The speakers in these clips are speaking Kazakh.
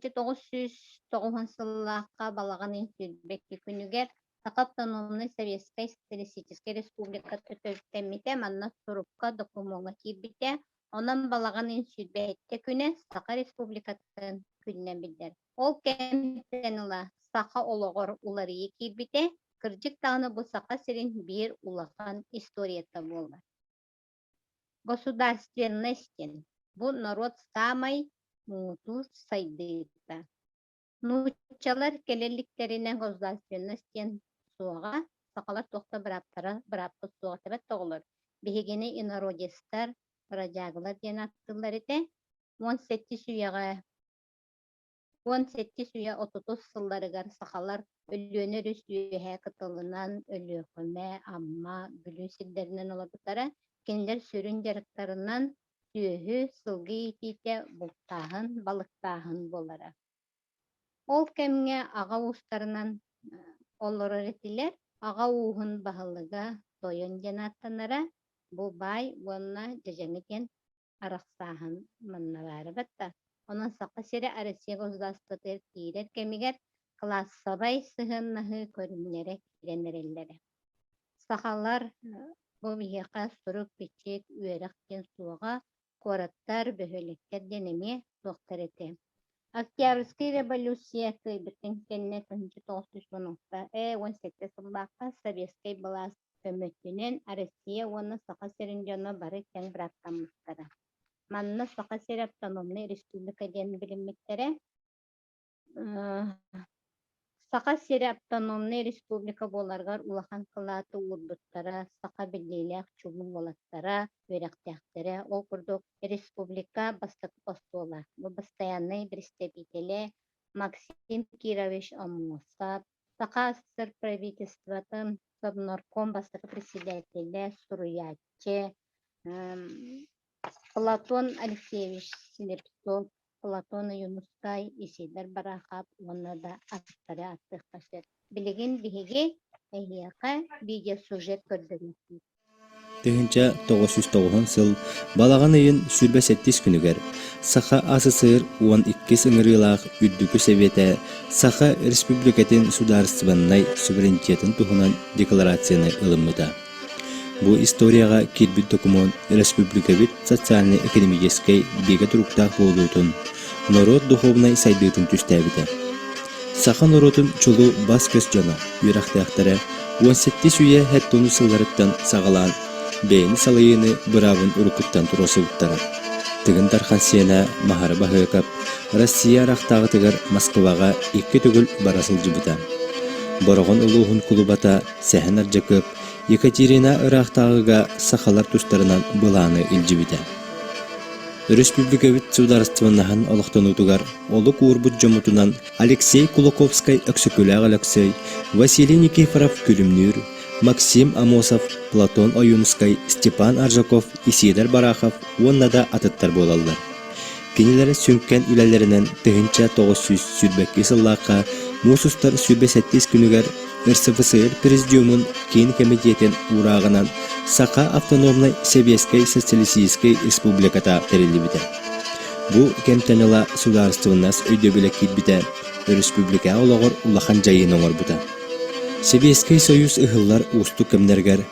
1909 сыллааққа балаған институтбекки күнүгер Сақа автономный Советской Социалистической Республикасы төстеммите манна сурупка документга кирбите, онан балаған институтбекте күне Сақа Республикатын күнне билдер. Ол кемтенила Сақа ологор уларыйы кирбите, кырдык тағыны бұл Сақа сирин бир улахан историята болды. Государственностен. Бұл народ самай муту сайдыйта. Нучалар келеликтерине государственностен суға, Сақалар тоқта бірапты суға тәбәт тоғылыр. Бігені инородестар, радиагылар ден аттылар ете, 17 сүйе 30 сылларыгар Сақалар өліөнер үстүйе кытылынан өліөкөмә, амма, бүлі сілдерінен олабытара, кенілер сүрін жарықтарынан сүйі сылғы етейте бұлттағын, балықтағын болара. Ол кемге аға ұстарынан олырыр етілер, аға уғын бағылыға тойын жанаттанара, бұл бай онына жажаңыген арақсағын манна бары бәтті. Онын Сақа сері Россия государствотыр кейдер кемегер классабай сығыннағы көрінлері керенерелері. Сақалар бұл бейеқа сұрық печек үйерақтен суға кораттар бөхөліктер денеме тоқтар еті. Октябрьская революция кыйбытын кенне 1918 сыллаққа Советский балас көмөтінен Россия оны Сақа серін жоны бары кен біраттамыстары. Манна Сақа сері автономный республика ден білімметтері. Сақа сері автономный республика боларғар улахан қылаты урдуттара, Сақа білдейлек чулу болаттара, өректектері, ол күрдік республика бастық постула. Бұл постоянный представители Максим Кирович Амосов, Сақа СССР правительствотын Совнарком бастық председателі Суруяче, Платон Алексеевич Селепцов, Платон Юнускай, Исидар Барахап, оны да аттары аттық қашыр. Білеген бігі әйеқа видеосюжет көрдіңіз. 1909 сыл балаған айын сүрбе 7 күнігер Сақа АССР 12 сыңырылақ үддікі сәветі Сақа республикатын сударстваннай суверенитетін тұхынан декларацияны ылымыда. Бұл историяға кирбит документ республикавит социально-экономической беге тұруқтақ болуытын народ духовнай сайдыытын түстәбіді. Сақа народын чулу бас көз жана үйрақтақтары 17 сүйе хәттону сылларыттан сағалан бейіні салайыны бұравын ұрықыттан тұрасы ұттары. Тігін тархан сена махары бағықап, Россия рақтағы тігір Москваға 2 түгіл барасыл жібіта. Борғын ұлуғын құлыбата сәхін аржакып, Екатерина ырақтағыға сақалар тұстарынан бұланы илжібіта. Республикавит сударствонахан олықтанутугар олық урбут жомутунан Алексей Кулаковскай өксікілі Алексей, Василий Никифоров Күлімнүр, Максим Амосов, Платон Оюнскай, Степан Аржаков, Исидар Барахов оннада атыттар болалар. Кенелері сүнкен үлелерінен 1900 сүрбәкке сыллаққа Мусустар сүрбе 7 күнігер РСФСР президиумын кейін комитетін урағынан Сақа автономной Советской Социалистической Республиката терелі біті. Бұл кемтенела сударствыннас өйдөбілі кетбіті республика олағыр улахан жайын оңыр бұта. Советский Союз ұғылар ұсту кемнергер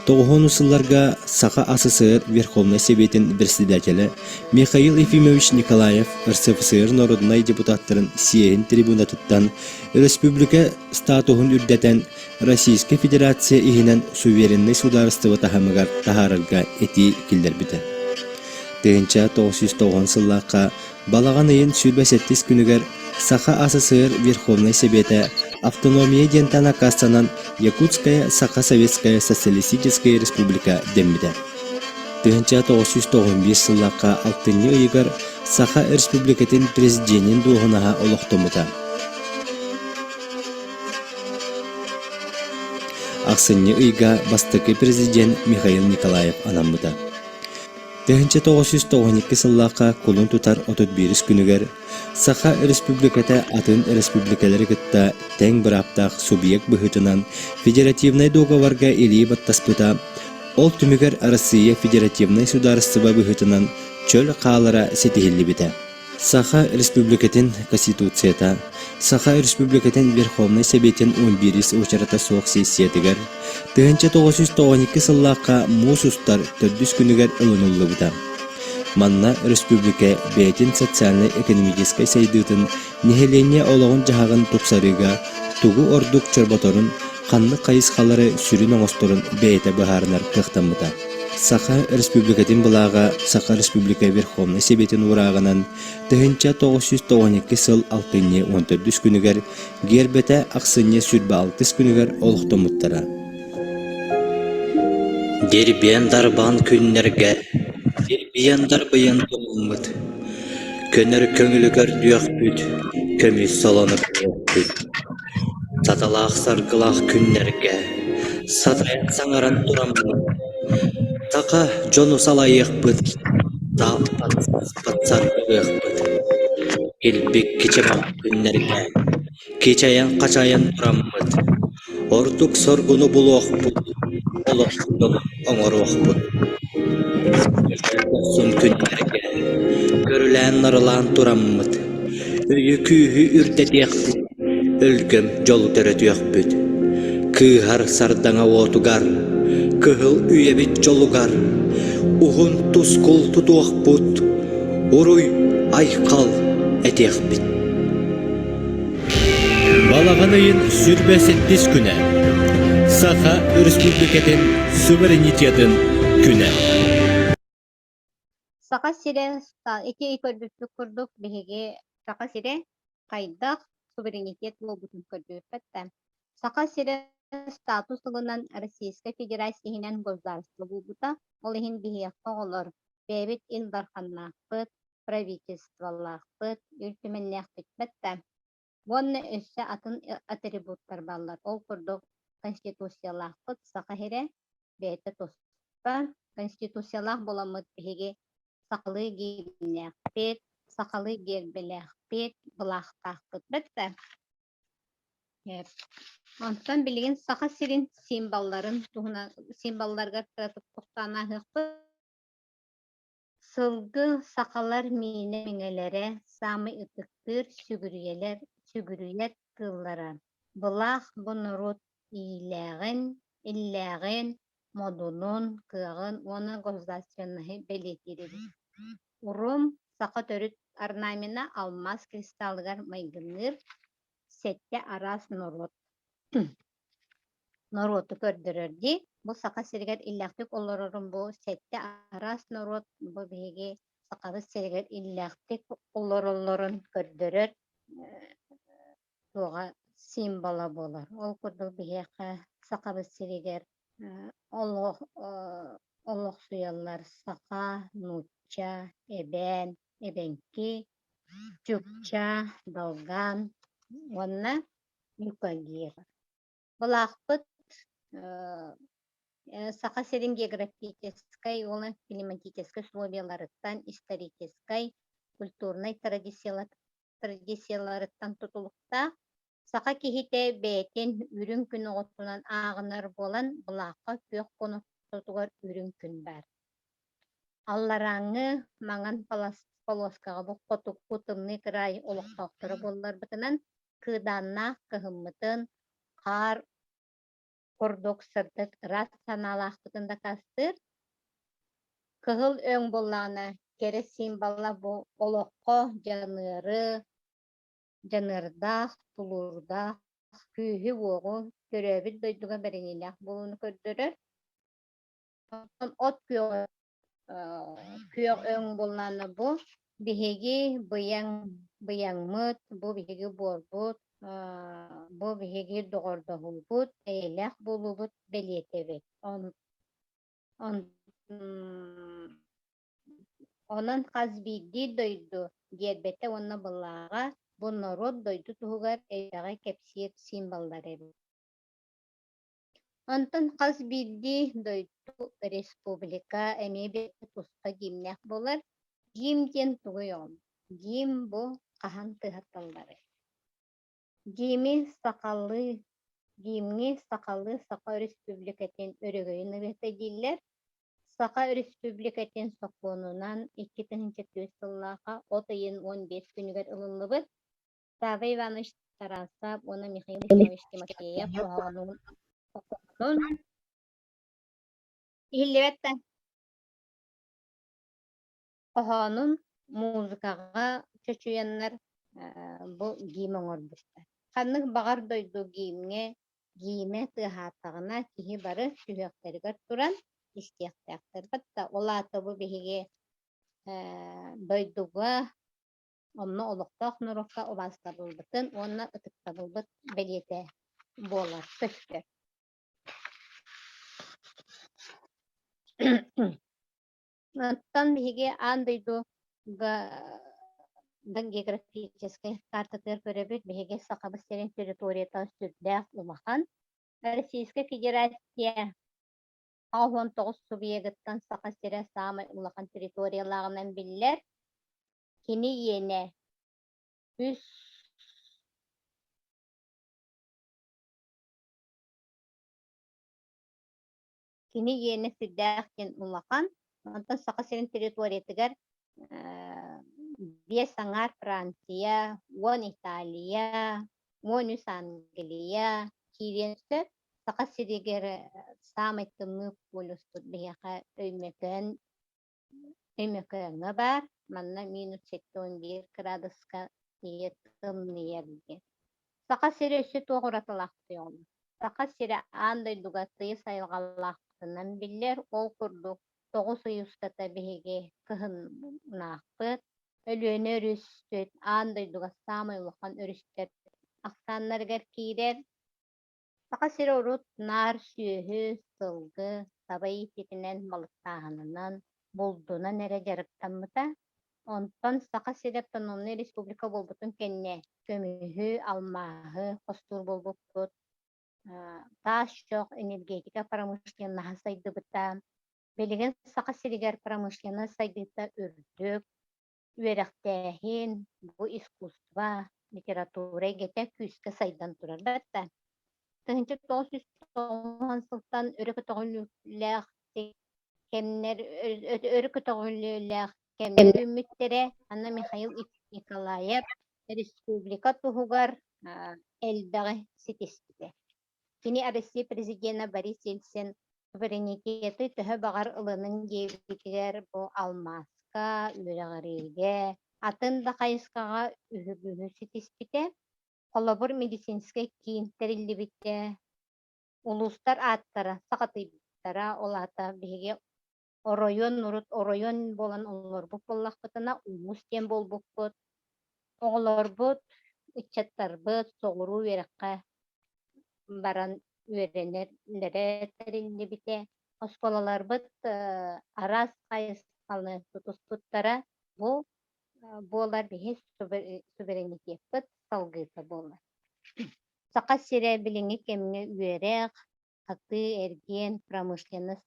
90 сылларға Сақа АССР Верховный Советин председателі Михаил Ефимович Николаев РСФСР народнай депутаттарын сиейін трибунатыттан республика статуғын үрдетен Российская Федерация ихінен суверенный сударство тахамыгар тахарылға эти келдер біті. 1909 сыллаққа балаған айын сүрбе 7 күнігер Сақа АССР Верховный Советі автономия дентана кастанан Якутская Сақа Советская Социалистическая Республика деммиді. 1991 сыллаққа 6 ұйығар Сақа Республикатын президентін дуғынаға олықтымыда. Ақсынны ұйға бастықы президент Михаил Николаев анамыда. 1992 сыллаққа кулун тутар 31 күнігер Сақа республиката атын республикалары кытта тәң бір аптақ субъект бұхытынан федеративный договорға елей баттаспыта, ол түмігер Россия федеративный сударство бұхытынан чөл қалара сетихілі біті. Саха Республикатын Конституцията, Саха Республикатын Верховный Советин 11 учарата соқ сессиятыгар, 1992 сыллаққа мусустар төрдүс күнігер ылынулы бұда. Манна республика бәйтін социально-экономическай сайдытын нехелене олығын жағын тұқсарыға тугу ордук чорботорун қанны қайыз қалары сүрін оңосторын бәйті бұхарынар қықтамыда. Саха республикатын бұлаға Саха Республика Верховный Советин урағынан 1992 сыл 6-14 күнігер гербеті ақсыне сүрбі 6 күнігер олықтамыттара. Дербен дарбан күннерге Дербияндар быян томылмыд. Көнер көңілігер дүйақ бүд, көмес соланып бүд. Саталақ сарғылақ күннерге, сатаян саңаран тұраммыд. Тақа жону салайық бүд, тап патсар бұғық бүд. Елбек кечемақ күннерге, кечаян қачаян тұраммыд. Ордук соргуну бұлуақ бүд, олықшыдың оңыруақ бүд. Sun күннерге, көрілән нарылан тұраммыд. Өйі күйі үрдетеқ бүд, өлгім жол төрөтіяқ бүд. Кыйхар сардаңа отугар, кыхыл үйебит жолугар. Уғын тұскол тұтуақ бүд, уруй айқал әтеқ бүд. Балағанайын сүрбәсеттіз күні. Саха Республикатын суверенитетін күні. Сақа сире эки көрдүктү курдук биһиги сақа сире кайдах суверенитет болбутун көрдүбүттэ. Сақа сире статус ылынан Российской Федерациясынан государство болбута, ол ихин биһиэхэ оҕолор бэбит илдарханнаахпыт, правительстволаахпыт, үлтүмэннээхпитбэтэ. Уонна өссө атын атрибуттар баллар. Ол курдук конституциялаахпыт сақа хире бэйэтэ туспа. Конституциялаах боламыт биһиги сақалы геймнääхпит, сақалы гербелääхпит, былаахтаахпыт бэтэ. Онтон билигин сақа сирин символларын туһуна символларга туктаанаахпыт. Сылгы сақалар миине миңелере, самы ытыктыр сүгүрүйер кыллара. Былаах бунурут иллääҕин, модунун, кыагын, оны государственныхы белетири. Урум сақа төрүт орнамена алмаз кристаллыгар майгыныр, сетте арас норот. Нороту көрдөрөрди. Бу сақа сиригер иллääхтик олорорун бу сетте арас норот, бу биһиги сақалы сиригер иллääхтик олороллорун көрдөрөр. Туга символа болар. Ол курдук биһиэхэ сақалы сиригер олох суяллар сақа, нучча, эбен, эбенки, чукча, долган, онна юкагир. Былаахпыт сақа сирин географической, оны климатической условияларыттан, исторической, культурной традицияларыттан тутулукта сақа кихите бээтин үрүн күн оҕотунан ааҕынар болан былаахха күөх конуктутугар үрүн күн бар. Аллараңы маңан полоскаға бу хотукку тымны кырай олохтоохторо болларбытынан кыыдааннаах кыһыммытын хаар кордук сырдык рас санаалаахпытын да кастыр. Кыһыл өң боллаана кере символла бу олохко жанырдаах, тулурдаах, күүһү уоҕу төрөбүт дойдуга беренилээх болууну көрдөрөр. От күөҕ өң боллаана бу биһиги быяҥмыт, бу биһиги буорбут, бу биһиги доҕордоһулбут, эйэлээх булубут белиэтебит. Онон хазбиидди дойду диэрбэтэ уонна быллааҕа бу норот дойду туһугар эйэҕэ кэпсиир символлар эбит. Онтон хазбиидди дойду республика эмиэ туспа гимнээх болар. Гим диэн тугуйоҕум. Гим бу хаһан тыһатталлары. Гимни сақалы сақа республикатын өрөгөйүн ыгыта дииллер. Saqa Respublikatın soqqununan 2007 yıllığa o ayın 15 günüger ılınlıbıt. Pavel Ivанович Tarasov, ona Mikhail Ivанович Timofeyev, onun illibette ohanun muzikaga çöçüyenler bu giyim oňordurlar. Hannyk bagar doydu giyime tıhatagına kihi barı süheklerger turan istiyaktaktır. Hatta olata bu behige doyduga onno olukta nurukka obasta bulbutun, onna ıtıkta bulbut beliyete bolar, köşkler. Tan behige an doydu dan geografической карта көрөбүт беге сакабы серин территорията сүрдәк улахан. Российская Федерация 19 субъекттан сака сере самый улахан территорияларынан биллер. Кини йене үс Кини йене сүрдәктен улахан. Онтан сака серин территориятыгар Бес Аңар Франция, он Италия, он Англия, киренсі сақа сирегер самый тымны полюстуд бияқа өймекөңі бар, манна минус 7-11 градуска тие тымны ерге. Сақа сире өсі тоғыратылақты олы. Сақа сире андай дугатые сайылғалақтынан білер, ол күрдік 9 ұйыстата беге кығын нақпыт. Ölüğüne örüstüt, anday duga samay ulan örüstüt. Aksanlar gerkiler. Saka sire urut, nar, sühü, sılgı, sabay titinen balık tahanından, bulduna nere jarıktanmıta. Ondan saka sire tanımlı Respublika bulbutun kenne. Kömühü, almahı, kostur bulbutut. Taş çok energetika pramышленного saydıbıta. Beligen saka siriger pramышленный saydıbıta ürdük. Üyerektehin bu iskustva, literatüre gete küske saydan turar. Batta. Tınçı 990 sıltan örükü toğulüler kemler örükü toğulüler kemler ümittere Anna Mikhail Nikolayev Respublika tuhugar eldağı sitistide. Kini Arisi Prezidena Boris Yeltsin suvereniteti tühü bağır ılının gevlikiler bu almaz. Üreğirge, atın da kayıskağa ühübühü sitispite, kolabor medisinske kiyinterilli bitte, uluslar attara, sakatıybittara, olata bihige oroyon nurut, oroyon bolan olur bu bollakbıtına, ulus den bol bukbut, oğlar but, içettar but, soğuru verekka baran ürenelere terilli bitte, oskolalar bit, aras kayıskalını tutusputlara, bu bolar bihe suverenitet bit salgıta bolar. Saka sire bilini kemne üerek, katı ergen pramышленный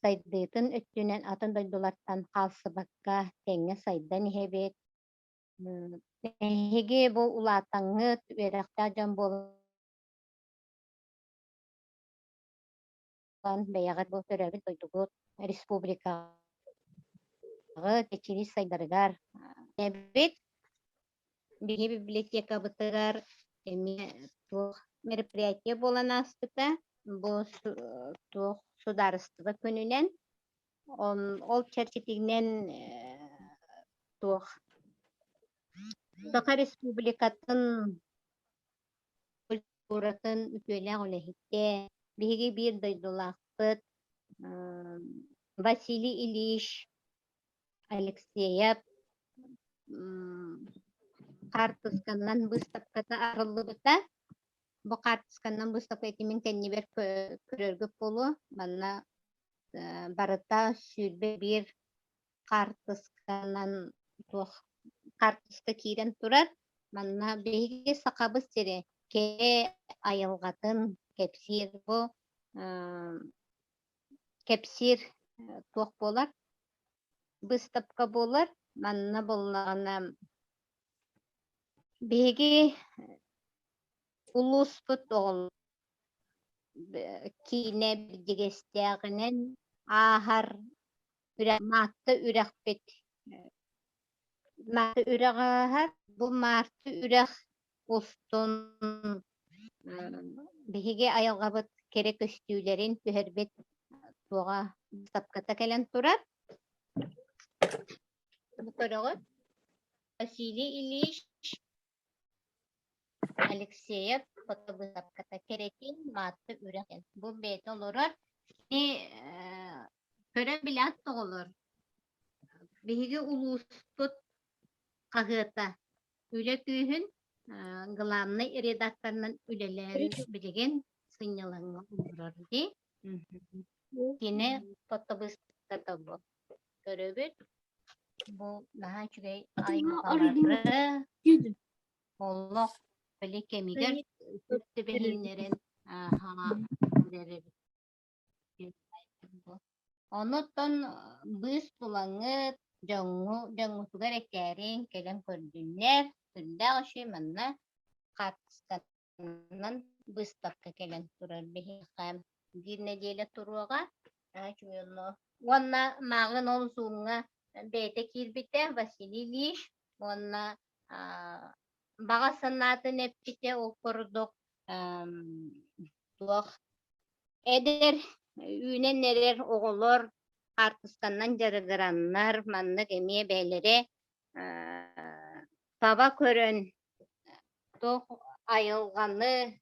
saydıtın öttünen atın doydulardan kalsı bakka tenge saydan ihebet. Hege bu ulatanı üerekta can bolan beyagat bu törevit doydugut Respublika teçili saydargar. Evet, bir biblioteka bıtıgar мероприятие болан аспыта, bu сударыстыва көнүнен, ол чарчетигинен Сака Республикатын культуратын үтөлә олехитте, биһиги бир дойдулақпыт, Василий Ильич Алексеев картысканнан выставката арыллыбыта. Бу картысканнан выставка этимен кеннибер көрөргөп болу. Манна барыта сүрбе бир картысканнан картыска кирен турар. Манна беги сакабыз тере ке айылгатын кепсир бу кепсир туох болар. Выставка болар. Манна боллагана беги улус бут ол кине дигестягынан ahar maatta ürekbet. Maatta ürek ahar bu maatta ürek ustun bihige ayalgabıt kerek östülerin tüherbet tuğa sapkata kelen turar. Bu koruğu Vasili İliş Alexeyev fotoğrafta keretin maatta üreken. Bu bet olur. Köre bilat da olur. Bihige ulustut kağıta. Üle tühün gılamlı redaktarının ülelerin bilegen sınyalarını olur. Yine fotoğrafta bu. Görebilir. Bu daha çünkü aymaları Allah böyle kemiger sütlü behinlerin onutun biz bulanı jangu sugar ekerin kelem kördünler tülle aşı manna katstanın biz tapka kelem turar behi kam dinle diye turuğa çünkü Wanna mağın olsunga bete kirbite Vasililich wanna baga sanatın epite okurduk tuğ eder üne neler oğulur artistandan jarıgıranlar manlık emiye beylere taba körön tuğ ayılganı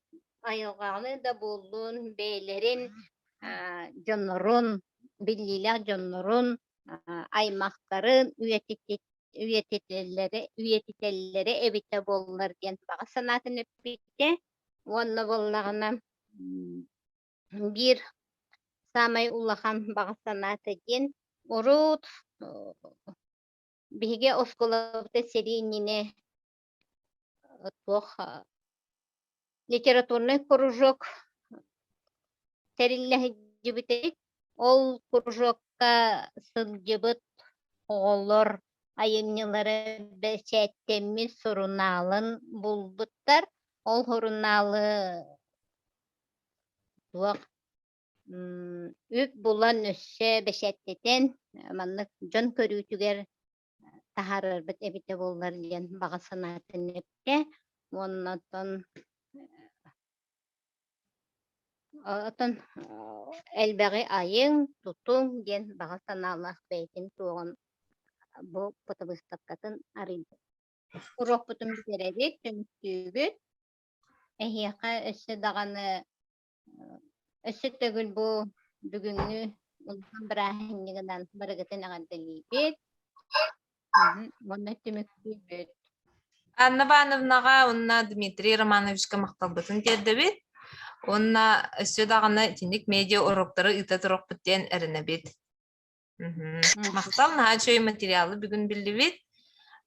da buldun beylerin jonnorun billiler jonnorun aymakların üyetitelleri evite bollar diyen baga sanatın epite Wanna bollağına bir samay ulahan baga sanatı diyen urut bihige oskolavda serinine tuğ literatурный кружок териллэһи дьибитик ол кружокка сылдьыбыт оҕоллор айынньылары бэчээттэмми сурунаалын булбуттар ол хурунаалы туох үп булан өссө бэчээттэтэн маннык дьон көрүүтүгэр таһаарарбыт эбите буоллар диэн баҕа санаатын эпте уоннотон Атын элбэҕи айың тутуң диэн баҕа санаалаах бэйэтин туоҕун бу фотобыставкатын арыйбыт. Урохпутун битеребит, түмүстүүбүт. Эһиэхэ өссө даҕаны өссө төгүл бу бүгүҥҥү улахан бырааһынньыгынан барыгытын аҕардалиибит. Уонна түмүстүүбүт. Анна Ивановнаға онна Дмитрий Романовичка мақталбытын кердебит. Онна өссө дағаны тинник медиа уроктары ыта турук бүттен эренебит. Мактал наha чөй материалы бүгүн билдибит.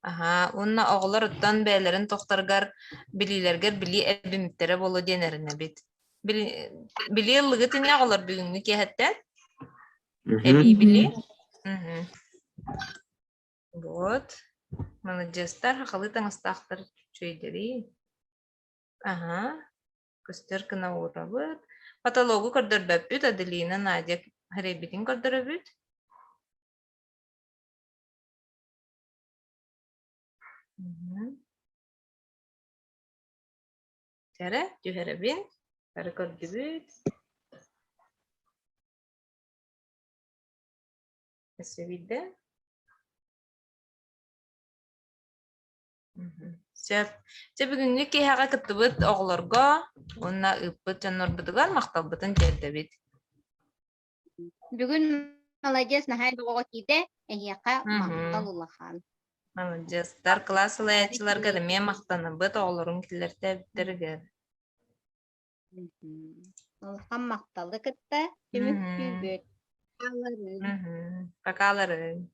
Онна оголор оттан бээлерин тохтаргар билилергер били эбимиттере болу ден эренебит. Били ыллыгы тине оголор бүгүннү кехеттен. Эби били. Вот. Молодежьтар хакылы таңыстактар чөйдери. Көстөр кына урабыт. Патологу көрдөрбөппүт, Аделина Надя Харебитин көрдөрөбүт. Тәрі, жүхеребин, тәрі көрдөрбүт. Эсебиде. Же бүгүнгү кеһага кыттыбыт оголорго, онна ыппыт жаннорбутугар макталбытын жердебит. Бүгүн молодец нахай бого киде эһиэхэ мактал улахан. Молодец. Дар класс лаячыларга да мен мактаныбыт оголорун килерте битергер. Улахан макталы кытта түмүктүүбүт. Бакаларын.